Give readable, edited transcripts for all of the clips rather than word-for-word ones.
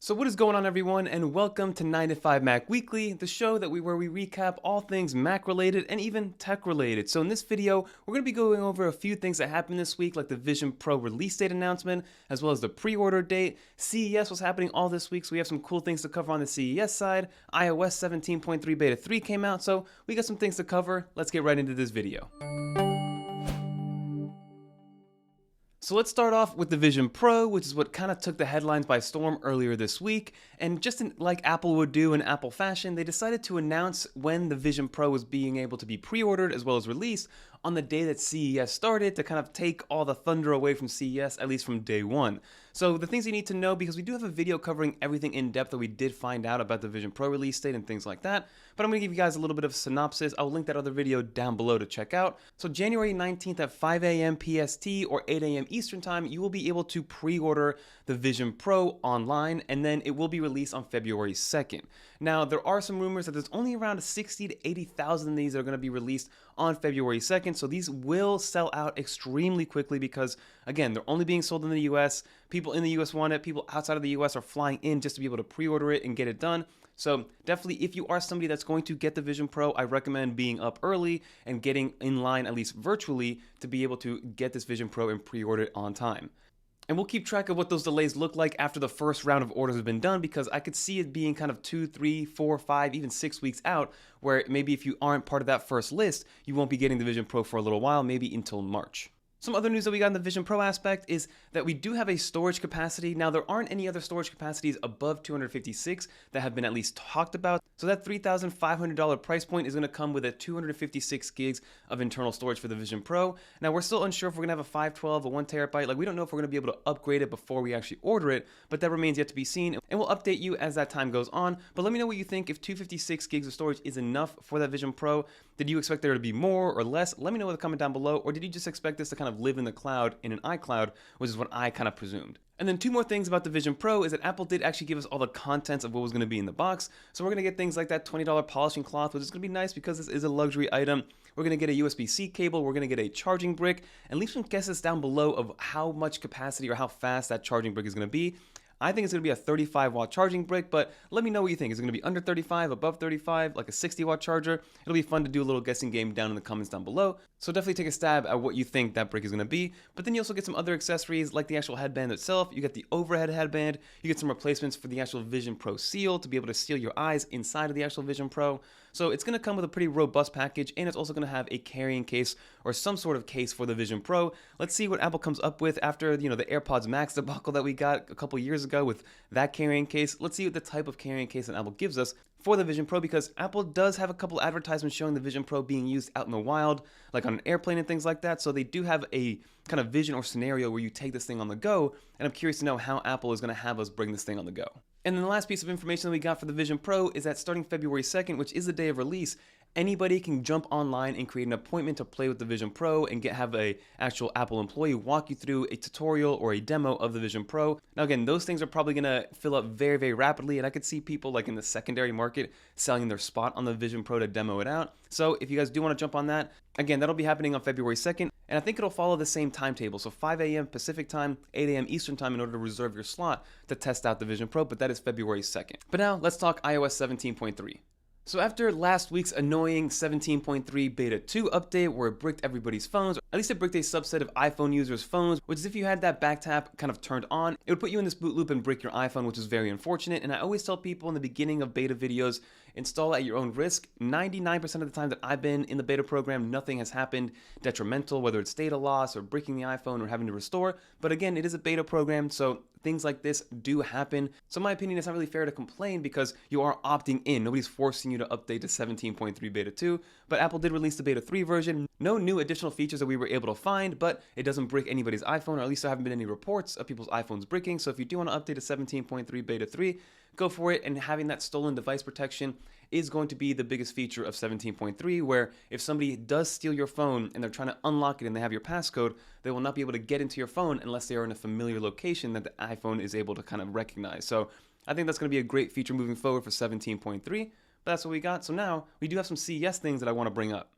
So what is going on, everyone, and welcome to 9to5Mac Weekly, the show where we recap all things Mac related and even tech related. So in this video, we're going to be going over a few things that happened this week, like the Vision Pro release date announcement, as well as the pre-order date. CES was happening all this week, so we have some cool things to cover on the CES side. iOS 17.3 Beta 3 came out, so we got some things to cover. Let's get right into this video. So let's start off with the Vision Pro, which is what kind of took the headlines by storm earlier this week. And like Apple would do in Apple fashion, they decided to announce when the Vision Pro was being able to be pre-ordered as well as released on the day that CES started, to kind of take all the thunder away from CES, at least from day one. So the things you need to know, because we do have a video covering everything in depth that we did find out about the Vision Pro release date and things like that, but I'm going to give you guys a little bit of a synopsis. I'll link that other video down below to check out. So January 19th at 5 a.m. PST or 8 a.m. Eastern Time, you will be able to pre-order the Vision Pro online, and then it will be released on February 2nd. Now, there are some rumors that there's only around 60 to 80,000 of these that are going to be released on February 2nd, so these will sell out extremely quickly because, again, they're only being sold in the US. People in the US want it. People outside of the US are flying in just to be able to pre-order it and get it done. So definitely, if you are somebody that's going to get the Vision Pro, I recommend being up early and getting in line, at least virtually, to be able to get this Vision Pro and pre-order it on time. And we'll keep track of what those delays look like after the first round of orders have been done, because I could see it being kind of 2, 3, 4, 5, even 6 weeks out, where maybe if you aren't part of that first list, you won't be getting the Vision Pro for a little while, maybe until March. Some other news that we got in the Vision Pro aspect is that we do have a storage capacity. Now, there aren't any other storage capacities above 256 that have been at least talked about. So that $3,500 price point is going to come with a 256 gigs of internal storage for the Vision Pro. Now, we're still unsure if we're going to have a 512, a 1 terabyte. Like, we don't know if we're going to be able to upgrade it before we actually order it, but that remains yet to be seen. And we'll update you as that time goes on. But let me know what you think. If 256 gigs of storage is enough for that Vision Pro, did you expect there to be more or less? Let me know in the comment down below. Or did you just expect this to kind of live in the cloud in an iCloud, which is what I kind of presumed. And then two more things about the Vision Pro is that Apple did actually give us all the contents of what was going to be in the box. So we're going to get things like that $20 polishing cloth, which is going to be nice because this is a luxury item. We're going to get a USB-C cable. We're going to get a charging brick, and leave some guesses down below of how much capacity or how fast that charging brick is going to be. I think it's going to be a 35-watt charging brick, but let me know what you think. Is it going to be under 35, above 35, like a 60-watt charger? It'll be fun to do a little guessing game down in the comments down below. So definitely take a stab at what you think that brick is going to be. But then you also get some other accessories like the actual headband itself. You get the overhead headband. You get some replacements for the actual Vision Pro seal to be able to seal your eyes inside of the actual Vision Pro. So it's going to come with a pretty robust package, and it's also going to have a carrying case or some sort of case for the Vision Pro. Let's see what Apple comes up with after, the AirPods Max debacle that we got a couple years ago with that carrying case. Let's see what the type of carrying case that Apple gives us for the Vision Pro, because Apple does have a couple advertisements showing the Vision Pro being used out in the wild, like on an airplane and things like that. So they do have a kind of vision or scenario where you take this thing on the go, and I'm curious to know how Apple is going to have us bring this thing on the go. And then the last piece of information that we got for the Vision Pro is that starting February 2nd, which is the day of release, anybody can jump online and create an appointment to play with the Vision Pro and have a actual Apple employee walk you through a tutorial or a demo of the Vision Pro. Now again, those things are probably going to fill up very, very rapidly, and I could see people like in the secondary market selling their spot on the Vision Pro to demo it out. So if you guys do want to jump on that, again, that'll be happening on February 2nd, and I think it'll follow the same timetable. So 5 a.m. Pacific time, 8 a.m. Eastern time in order to reserve your slot to test out the Vision Pro, but that is February 2nd. But now let's talk iOS 17.3. So after last week's annoying 17.3 Beta 2 update where it bricked everybody's phones, or at least it bricked a subset of iPhone users' phones, which is if you had that back tap kind of turned on, it would put you in this boot loop and brick your iPhone, which is very unfortunate. And I always tell people in the beginning of beta videos, install at your own risk. 99% of the time that I've been in the beta program, nothing has happened detrimental, whether it's data loss or breaking the iPhone or having to restore. But again, it is a beta program, so things like this do happen. So in my opinion, it's not really fair to complain because you are opting in. Nobody's forcing you to update to 17.3 Beta 2, but Apple did release the Beta 3 version. No new additional features that we were able to find, but it doesn't brick anybody's iPhone, or at least there haven't been any reports of people's iPhones bricking. So if you do want to update to 17.3 Beta 3, go for it. And having that stolen device protection is going to be the biggest feature of 17.3, where if somebody does steal your phone and they're trying to unlock it and they have your passcode, they will not be able to get into your phone unless they are in a familiar location that the iPhone is able to kind of recognize. So I think that's going to be a great feature moving forward for 17.3, but that's what we got. So now we do have some CES things that I want to bring up.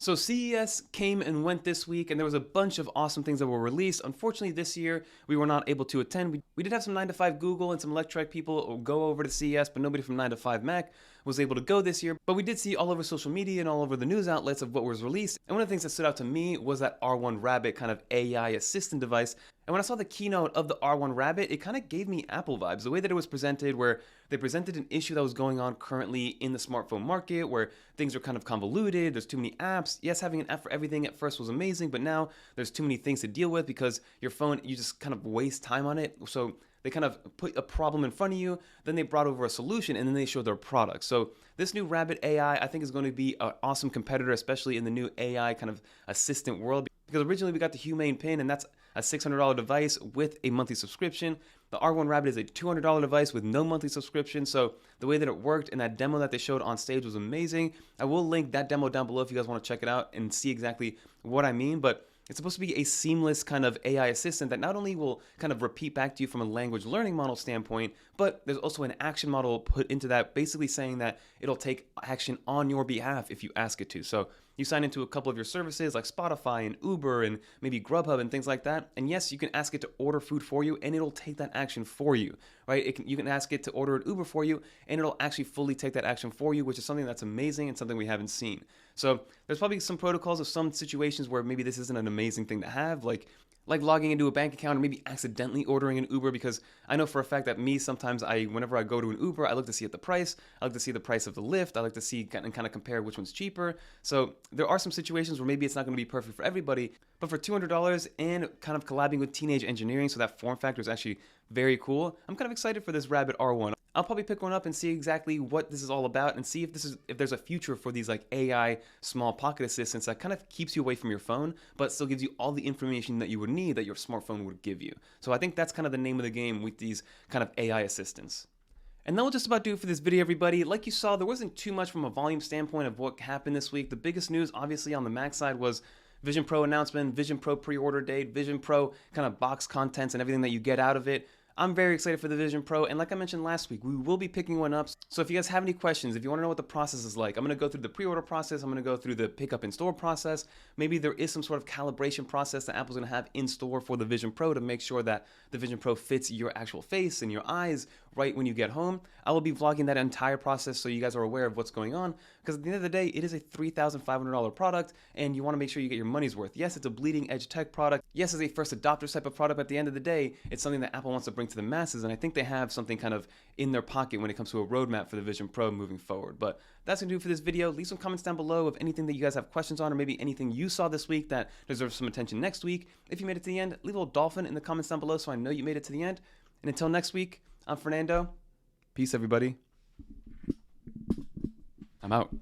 So CES came and went this week, and there was a bunch of awesome things that were released. Unfortunately, this year we were not able to attend. We did have some 9to5 Google and some Electrek people go over to CES, but nobody from 9to5mac was able to go this year. But we did see all over social media and all over the news outlets of what was released. And one of the things that stood out to me was that R1 Rabbit kind of AI assistant device. And when I saw the keynote of the R1 Rabbit, it kind of gave me Apple vibes. The way that it was presented, where they presented an issue that was going on currently in the smartphone market, where things are kind of convoluted, there's too many apps. Yes, having an app for everything at first was amazing, but now there's too many things to deal with because your phone, you just kind of waste time on it. So they kind of put a problem in front of you, then they brought over a solution, and then they showed their product. So this new Rabbit AI, I think, is going to be an awesome competitor, especially in the new AI kind of assistant world. Because originally we got the Humane Pin, and that's a $600 device with a monthly subscription. The R1 Rabbit is a $200 device with no monthly subscription. So the way that it worked and that demo that they showed on stage was amazing. I will link that demo down below if you guys want to check it out and see exactly what I mean. But it's supposed to be a seamless kind of AI assistant that not only will kind of repeat back to you from a language learning model standpoint, but there's also an action model put into that, basically saying that it'll take action on your behalf if you ask it to. So you sign into a couple of your services like Spotify and Uber and maybe Grubhub and things like that. And yes, you can ask it to order food for you and it'll take that action for you, right? You can ask it to order an Uber for you and it'll actually fully take that action for you, which is something that's amazing and something we haven't seen. So there's probably some protocols of some situations where maybe this isn't an amazing thing to have, like logging into a bank account or maybe accidentally ordering an Uber, because I know for a fact that me, sometimes whenever I go to an Uber, I look to see at the price, I look to see the price of the Lyft, I like to see and kind of compare which one's cheaper. So there are some situations where maybe it's not going to be perfect for everybody, but for $200 and kind of collabing with Teenage Engineering, so that form factor is actually very cool. I'm kind of excited for this Rabbit R1. I'll probably pick one up and see exactly what this is all about and see if there's a future for these like AI small pocket assistants that kind of keeps you away from your phone, but still gives you all the information that you would need that your smartphone would give you. So I think that's kind of the name of the game with these kind of AI assistants. And that will just about do it for this video, everybody. Like you saw, there wasn't too much from a volume standpoint of what happened this week. The biggest news, obviously, on the Mac side was Vision Pro announcement, Vision Pro pre-order date, Vision Pro kind of box contents and everything that you get out of it. I'm very excited for the Vision Pro, and like I mentioned last week, we will be picking one up. So if you guys have any questions, if you want to know what the process is like, I'm going to go through the pre-order process, I'm going to go through the pickup in store process. Maybe there is some sort of calibration process that Apple's going to have in store for the Vision Pro to make sure that the Vision Pro fits your actual face and your eyes right when you get home. I will be vlogging that entire process so you guys are aware of what's going on, because at the end of the day, it is a $3,500 product, and you want to make sure you get your money's worth. Yes, it's a bleeding edge tech product. Yes, it's a first adopter type of product, but at the end of the day, it's something that Apple wants to bring to the masses, and I think they have something kind of in their pocket when it comes to a roadmap for the Vision Pro moving forward. But that's going to do it for this video. Leave some comments down below of anything that you guys have questions on, or maybe anything you saw this week that deserves some attention next week. If you made it to the end, leave a little dolphin in the comments down below so I know you made it to the end. And until next week, I'm Fernando. Peace, everybody. I'm out.